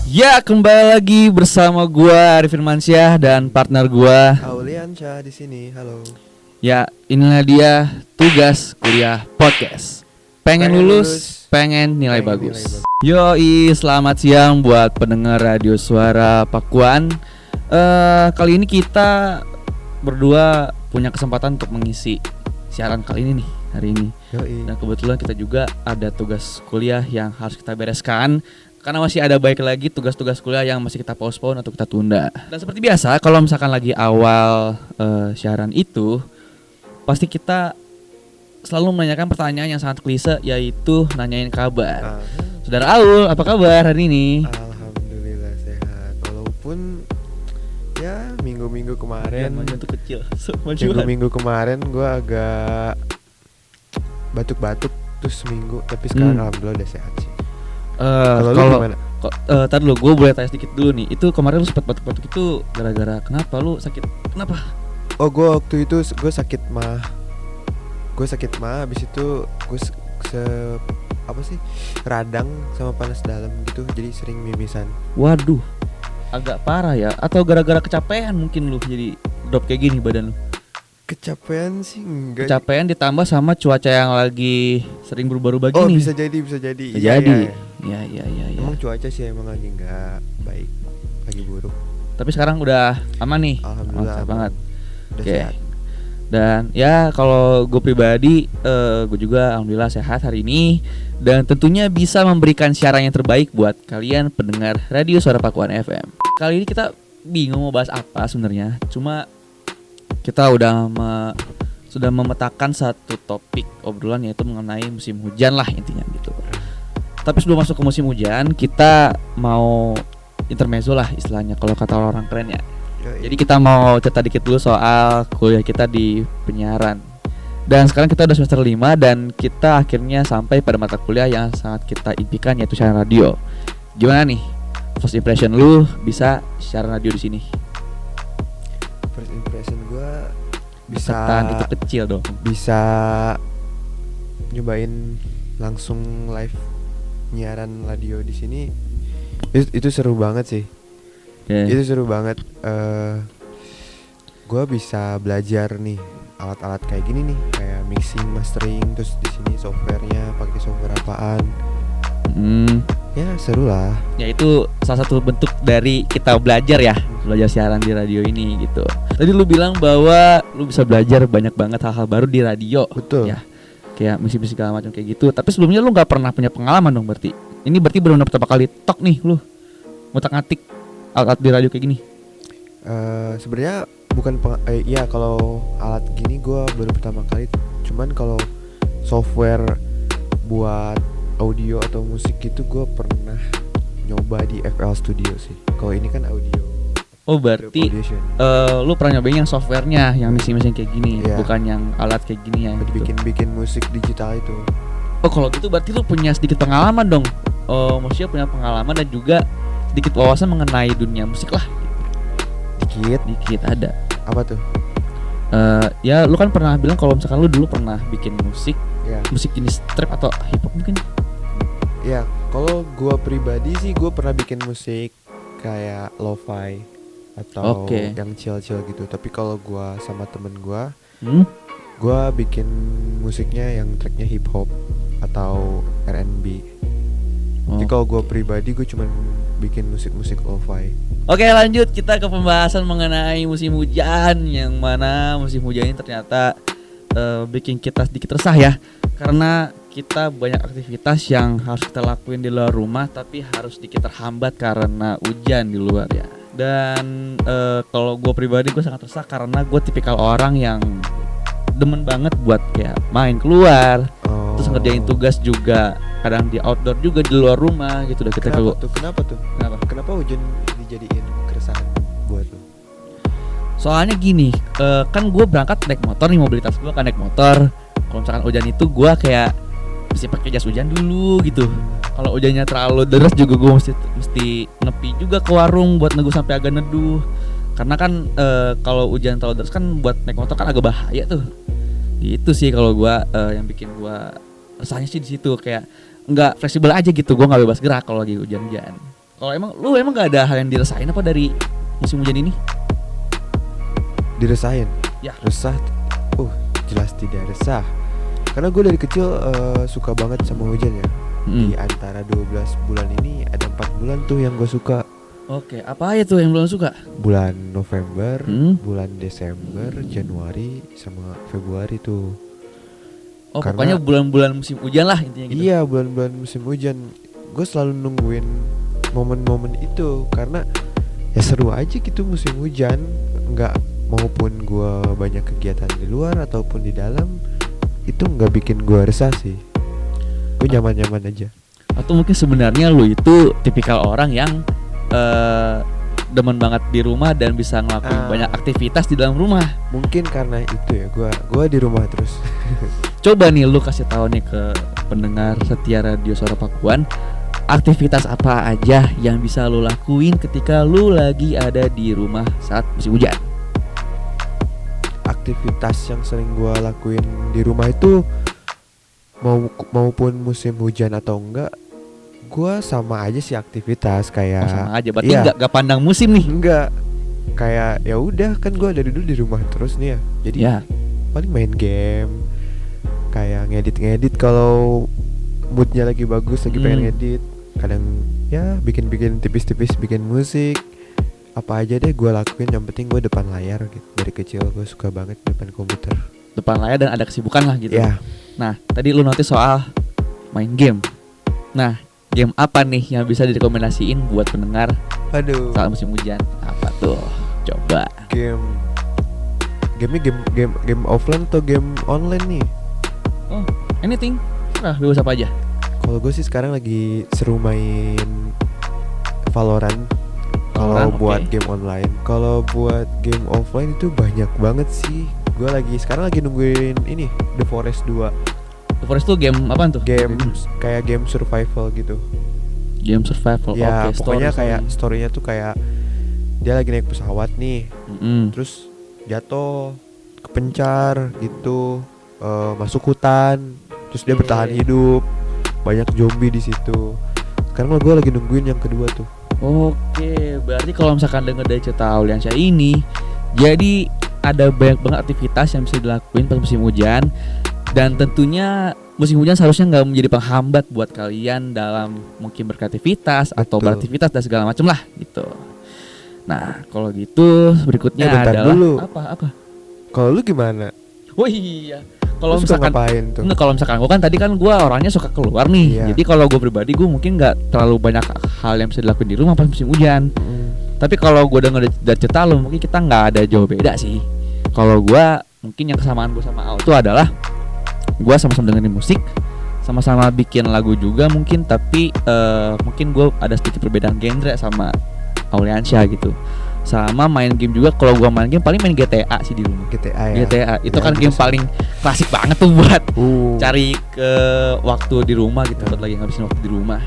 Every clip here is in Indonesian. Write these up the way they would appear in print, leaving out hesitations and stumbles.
Ya, kembali lagi bersama gua Arifin Mansyah dan partner gua Auliansyah di sini. Halo. Ya, inilah dia tugas kuliah podcast. Pengen lulus, pengen nilai bagus. Yoi, selamat siang buat pendengar Radio Suara Pakuan. Kali ini kita berdua punya kesempatan untuk mengisi siaran kali ini nih, hari ini. Yoi. Dan kebetulan kita juga ada tugas kuliah yang harus kita bereskan. Karena masih ada baik lagi tugas-tugas kuliah yang masih kita postpone atau kita tunda. Dan seperti biasa, kalau misalkan lagi awal siaran itu, pasti kita selalu menanyakan pertanyaan yang sangat klise, yaitu nanyain kabar. Saudara Aul, apa kabar hari ini? Alhamdulillah sehat. Walaupun ya minggu-minggu kemarin, Maju untuk kecil. minggu-minggu kemarin gue agak batuk-batuk terus seminggu, tapi sekarang alhamdulillah udah sehat sih. Kalau gimana? Tar dulu, gue boleh tanya sedikit dulu nih. Itu kemarin lu sempat batuk-batuk itu gara-gara kenapa? Lu sakit? Kenapa? Oh, gue waktu itu gue sakit mah. Habis itu gue radang sama panas dalam gitu, jadi sering mimisan. Waduh, agak parah ya. Atau gara-gara kecapean mungkin lu jadi drop kayak gini badan lu? Kecapean sih enggak. Kecapean ditambah sama cuaca yang lagi sering berubah-ubah gini. Oh, bisa jadi. Iya. Emang cuaca sih emang lagi nggak baik, lagi buruk. Tapi sekarang udah aman nih. Alhamdulillah Sehat banget. Udah Oke. sehat. Dan ya kalau gue pribadi, gue juga alhamdulillah sehat hari ini. Dan tentunya bisa memberikan siaran yang terbaik buat kalian pendengar Radio Suara Pakuan FM. Kali ini kita bingung mau bahas apa sebenarnya. Cuma kita sudah memetakan satu topik obrolan, yaitu mengenai musim hujan lah intinya gitu. Tapi sebelum masuk ke musim hujan, kita mau intermezzo lah istilahnya kalau kata orang keren ya. Jadi kita mau cerita dikit dulu soal kuliah kita di penyiaran. Dan sekarang kita udah semester 5 dan kita akhirnya sampai pada mata kuliah yang sangat kita impikan, yaitu siaran radio. Gimana nih? First impression lu bisa siaran radio di sini? First impression gue bisa itu kecil dong. Bisa nyobain langsung live nyiaran radio di sini. Itu seru banget sih. Itu seru banget. Gue bisa belajar nih alat-alat kayak gini nih, kayak mixing, mastering, terus di sini softwarenya pakai software apaan. Ya seru lah. Ya itu salah satu bentuk dari kita belajar ya, belajar siaran di radio ini gitu. Tadi lu bilang bahwa lu bisa belajar banyak banget hal-hal baru di radio. Betul. Ya, kayak misi-misi segala macam kayak gitu. Tapi sebelumnya lu nggak pernah punya pengalaman dong berarti. Ini berarti benar-benar pertama kali tok nih lu ngutak-ngatik alat-alat di radio kayak gini. Sebenarnya bukan ya kalau alat gini gue baru pertama kali. Cuman kalau software buat audio atau musik gitu gue pernah nyoba di FL Studio sih. Kalau ini kan audio. Oh berarti lu pernah nyobain yang softwarenya, yang mixing kayak gini, bukan yang alat kayak gini ya gitu. Bikin musik digital itu. Oh kalau gitu berarti lu punya sedikit pengalaman dong. Maksudnya punya pengalaman dan juga sedikit wawasan mengenai dunia musik lah. Dikit ada. Apa tuh? Ya lu kan pernah bilang kalau misalkan lu dulu pernah bikin musik, musik jenis trap atau hip hop mungkin. Ya, kalau gue pribadi sih gue pernah bikin musik kayak lo-fi atau yang chill-chill gitu. Tapi kalau gue sama temen gue bikin musiknya yang tracknya hip hop atau R&B. Jadi kalau gue pribadi gue cuma bikin musik-musik lo-fi. Oke, lanjut kita ke pembahasan mengenai musim hujan, yang mana musim hujan ini ternyata bikin kita sedikit resah ya, karena kita banyak aktivitas yang harus kita lakuin di luar rumah tapi harus sedikit terhambat karena hujan di luar ya. Dan kalau gue pribadi gue sangat resah karena gue tipikal orang yang demen banget buat kayak main keluar, terus ngerjain tugas juga kadang di outdoor juga di luar rumah gitu. Udah kita Kenapa hujan dijadiin keresahan buat lo? Soalnya gini, kan gue berangkat naik motor nih, mobilitas gue kan naik motor. Kalau misalkan hujan itu gue kayak mesti pakai jas hujan dulu gitu. Kalau hujannya terlalu deras juga gue mesti nepi juga ke warung buat nunggu sampai agak neduh. Karena kan kalau hujan terlalu deras kan buat naik motor kan agak bahaya tuh. Gitu sih kalau gue yang bikin gue resahnya sih di situ, kayak nggak fleksibel aja gitu. Gue nggak bebas gerak kalau lagi hujan-hujan. Kalau emang gak ada hal yang dirasain apa dari musim hujan ini? Dirasain? Ya. Resah? Jelas tidak resah. Karena gue dari kecil suka banget sama hujan ya. Di antara 12 bulan ini ada 4 bulan tuh yang gue suka. Oke, apa aja tuh yang belum suka? Bulan November, bulan Desember, Januari, sama Februari tuh. Pokoknya bulan-bulan musim hujan lah intinya gitu. Iya, bulan-bulan musim hujan. Gue selalu nungguin momen-momen itu karena ya seru aja gitu musim hujan. Nggak, maupun gue banyak kegiatan di luar ataupun di dalam, itu nggak bikin gue resah sih. Gue nyaman-nyaman aja. Atau mungkin sebenarnya lu itu tipikal orang yang demen banget di rumah dan bisa ngelakuin banyak aktivitas di dalam rumah. Mungkin karena itu ya, gue di rumah terus. Coba nih lu kasih tahu nih ke pendengar setia Radio Suara Pakuan, aktivitas apa aja yang bisa lu lakuin ketika lu lagi ada di rumah saat musim hujan. Aktivitas yang sering gue lakuin di rumah itu maupun musim hujan atau enggak, gue sama aja sih aktivitas kayak. Sama aja, berarti nggak pandang musim nih? Enggak, kayak ya udah kan gue dari dulu di rumah terus nih ya, jadi paling main game, kayak ngedit kalau moodnya lagi bagus, lagi pengen ngedit. Kadang ya bikin tipis-tipis, bikin musik, apa aja deh gue lakuin, yang penting gue depan layar gitu. Dari kecil gue suka banget depan komputer, depan layar dan ada kesibukan lah gitu. Ya. Nah tadi lu notice soal main game. Nah, game apa nih yang bisa direkomendasiin buat pendengar saat musim hujan? Apa tuh? Coba. Game offline atau game online nih? Oh, anything. Bebas apa aja. Kalau gue sih sekarang lagi seru main Valorant. Kalau buat game online. Kalau buat game offline itu banyak banget sih. Gue sekarang lagi nungguin ini The Forest 2. The Forest tuh game apaan tuh? Kayak game survival gitu. Game survival. Ya, pokoknya kayak story-nya tuh kayak dia lagi naik pesawat nih. Terus jatuh, kepencar gitu, masuk hutan, terus dia bertahan hidup. Banyak zombie di situ. Sekarang gue lagi nungguin yang kedua tuh. Oke, berarti kalau misalkan denger dari cerita Auliansyah ini, jadi ada banyak banget aktivitas yang bisa dilakuin pas musim hujan. Dan tentunya musim hujan seharusnya nggak menjadi penghambat buat kalian dalam mungkin berkreativitas atau beraktivitas dan segala macam lah gitu. Nah kalau gitu berikutnya adalah dulu. Apa? Kalau lu gimana? Oh iya. Kalau misalkan kalau misalkan gue kan tadi kan gue orangnya suka keluar nih. Jadi kalau gue pribadi gue mungkin nggak terlalu banyak hal yang bisa dilakuin di rumah pas musim hujan. Tapi kalau gue denger dari cerita lu mungkin kita nggak ada jauh beda sih. Kalau gue mungkin yang kesamaan gue sama Al itu adalah gue sama-sama dengerin musik, sama-sama bikin lagu juga mungkin, tapi mungkin gue ada sedikit perbedaan genre sama Auliansyah gitu. Sama main game juga, kalau gue main game paling main GTA sih di rumah. GTA itu kan game paling klasik banget tuh buat cari ke waktu di rumah gitu, buat lagi ngabisin waktu di rumah.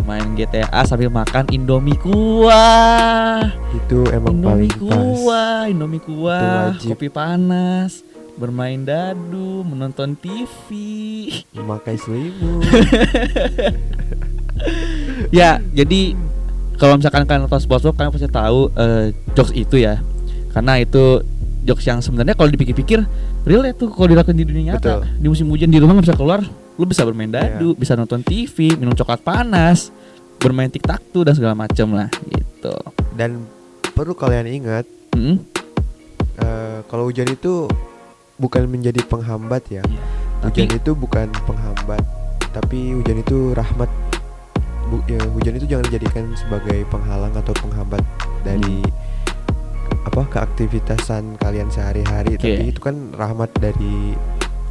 Main GTA sambil makan Indomie kuah. Itu emang paling pas. Indomie kuah, kopi panas, bermain dadu, menonton TV, memakai selimut. Ya, jadi kalau misalkan kalian nonton SpongeBob, kalian pasti tahu jokes itu ya. Karena itu jokes yang sebenarnya kalau dipikir-pikir real ya tuh kalau dilakukan di dunia nyata. Di musim hujan di rumah nggak bisa keluar, lu bisa bermain dadu, bisa nonton TV, minum coklat panas, bermain tic-tac-toe dan segala macam lah gitu. Dan perlu kalian ingat, kalau hujan itu bukan menjadi penghambat ya. Hujan itu bukan penghambat, tapi hujan itu rahmat. Hujan itu jangan dijadikan sebagai penghalang atau penghambat dari keaktivitasan kalian sehari-hari. Tapi itu kan rahmat dari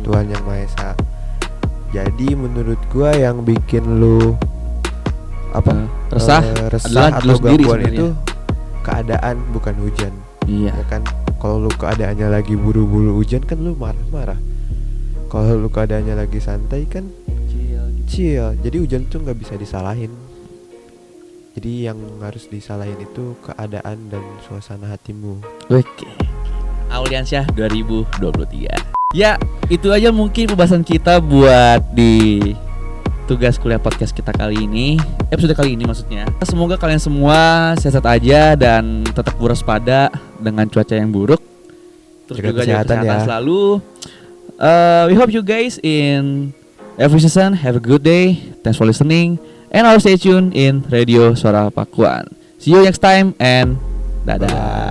Tuhan Yang Maha Esa. Jadi menurut gua yang bikin lu resah atau gangguan itu keadaan, bukan hujan. Iya ya kan. Kalau lu keadaannya lagi buru-buru hujan kan lu marah-marah. Kalau lu keadaannya lagi santai kan chill. Jadi hujan tuh nggak bisa disalahin. Jadi yang harus disalahin itu keadaan dan suasana hatimu. Oke. Auliansyah 2023. Ya, itu aja mungkin pembahasan kita buat di tugas kuliah podcast kita kali ini, episode kali ini maksudnya. Semoga kalian semua sehat aja dan tetap waspada dengan cuaca yang buruk. Terus jaga juga kesehatan ya selalu. We hope you guys in every season have a good day. Thanks for listening and always stay tuned in Radio Suara Pakuan. See you next time and dadah.